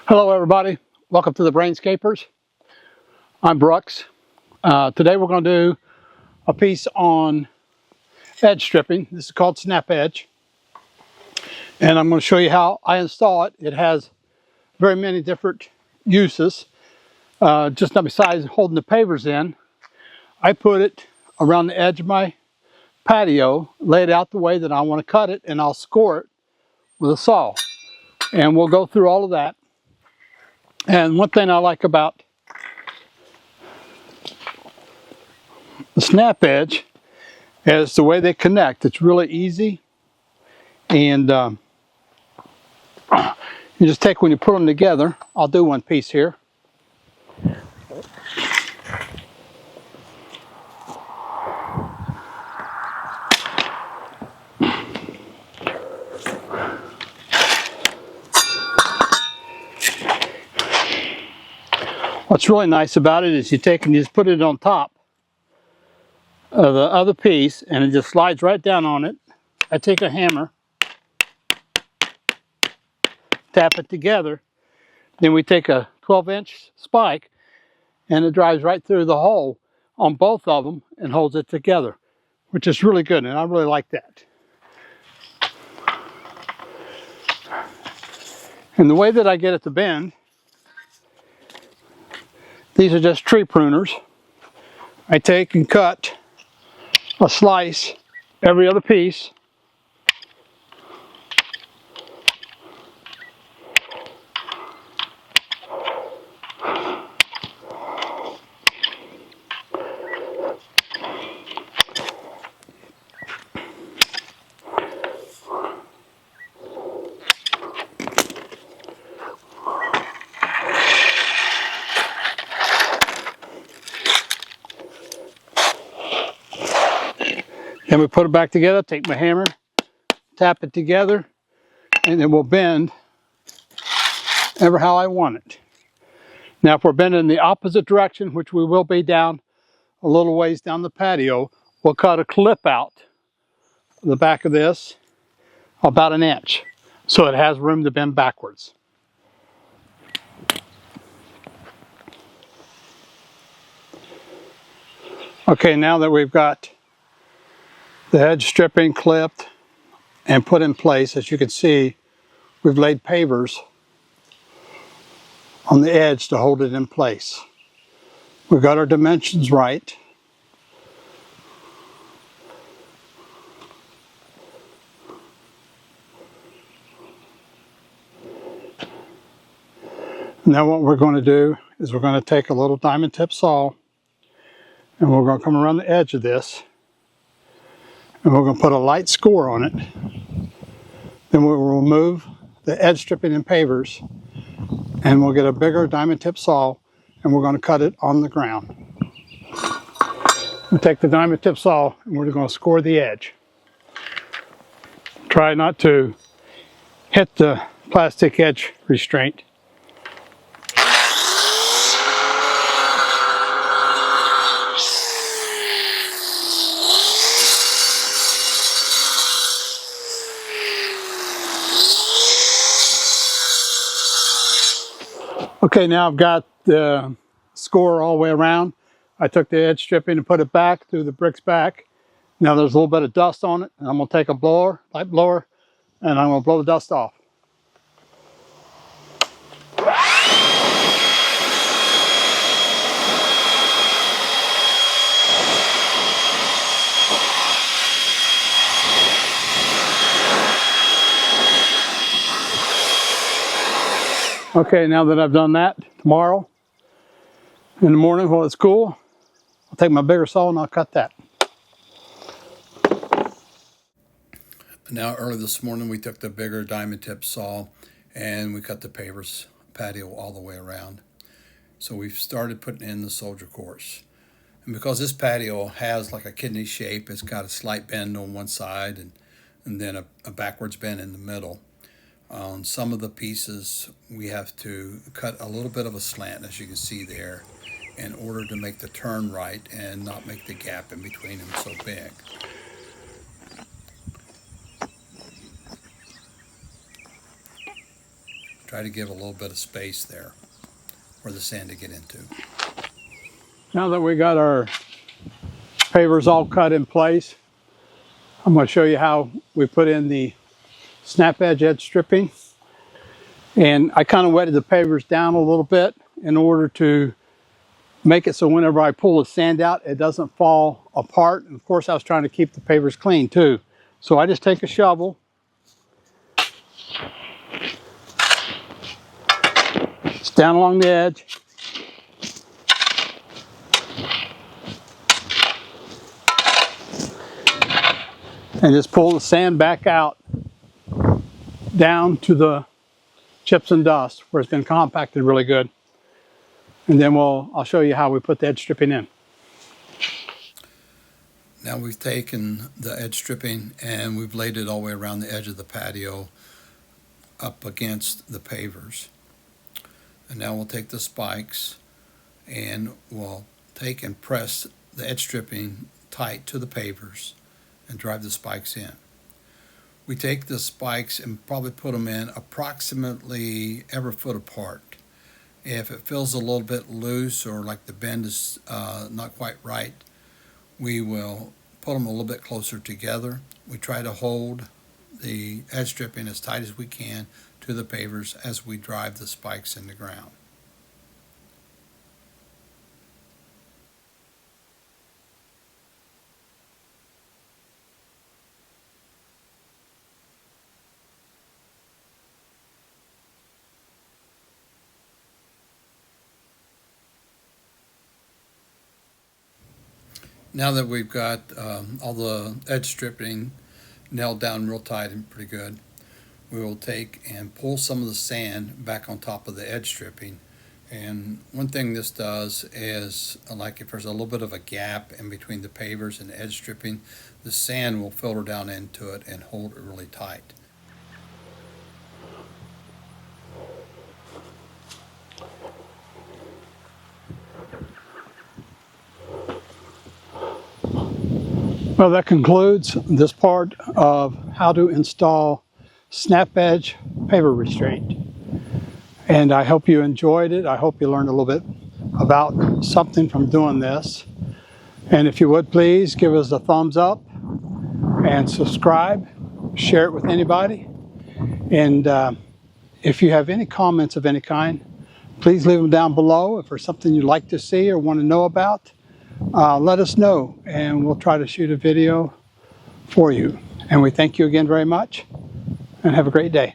Hello everybody, welcome to the Brainscapers. I'm Brooks. Today we're going to do a piece on edge stripping. This is called snap edge. And I'm going to show you how I install it. It has very many different uses. Just not besides holding the pavers in, I put it around the edge of my patio, lay it out the way that I want to cut it, and I'll score it with a saw. And we'll go through all of that. And one thing I like about the snap edge is the way they connect. It's really easy, and you just take when you put them together. I'll do one piece here. What's really nice about it is you take and you just put it on top of the other piece and it just slides right down on it. I take a hammer, tap it together, then we take a 12-inch spike and it drives right through the hole on both of them and holds it together, which is really good, and I really like that. And the way that I get it to bend, these are just tree pruners. I take and cut a slice every other piece. Then we put it back together, take my hammer, tap it together, and it will bend ever how I want it. Now if we're bending in the opposite direction, which we will be down a little ways down the patio, we'll cut a clip out the back of this about 1 inch so it has room to bend backwards. Okay, now that we've got the edge stripping clipped and put in place, as you can see, we've laid pavers on the edge to hold it in place. We've got our dimensions right. Now what we're going to do is we're going to take a little diamond tip saw and we're going to come around the edge of this and we're going to put a light score on it. Then we'll remove the edge stripping and pavers and we'll get a bigger diamond tip saw and we're going to cut it on the ground. We'll take the diamond tip saw and we're going to score the edge. Try not to hit the plastic edge restraint. Okay, now I've got the score all the way around. I took the edge stripping and put it back through the bricks back. Now there's a little bit of dust on it, and I'm going to take a blower, light blower, and I'm going to blow the dust off. Okay, now that I've done that, tomorrow in the morning while it's cool, I'll take my bigger saw and I'll cut that. Now early this morning we took the bigger diamond tip saw and we cut the pavers patio all the way around. So we've started putting in the soldier course. And because this patio has like a kidney shape, it's got a slight bend on one side and then a backwards bend in the middle. On some of the pieces we have to cut a little bit of a slant, as you can see there, in order to make the turn right and not make the gap in between them so big. Try to give a little bit of space there for the sand to get into. Now that we got our pavers all cut in place, I'm going to show you how we put in the snap edge stripping. And I kind of wetted the pavers down a little bit in order to make it so whenever I pull the sand out, it doesn't fall apart. And of course, I was trying to keep the pavers clean too. So I just take a shovel, it's down along the edge, and just pull the sand back out down to the chips and dust where it's been compacted really good. And then I'll show you how we put the edge stripping in. Now we've taken the edge stripping and we've laid it all the way around the edge of the patio up against the pavers. And now we'll take the spikes and we'll take and press the edge stripping tight to the pavers and drive the spikes in. We take the spikes and probably put them in approximately every foot apart. If it feels a little bit loose or like the bend is not quite right, we will put them a little bit closer together. We try to hold the edge stripping as tight as we can to the pavers as we drive the spikes in the ground. Now that we've got all the edge stripping nailed down real tight and pretty good, we will take and pull some of the sand back on top of the edge stripping. And one thing this does is, like if there's a little bit of a gap in between the pavers and the edge stripping, the sand will filter down into it and hold it really tight. Well, that concludes this part of how to install snap edge paver restraint. And I hope you enjoyed it. I hope you learned a little bit about something from doing this. And if you would, please give us a thumbs up and subscribe, share it with anybody. And if you have any comments of any kind, please leave them down below. If there's something you'd like to see or want to know about, let us know and we'll try to shoot a video for you. And we thank you again very much and have a great day.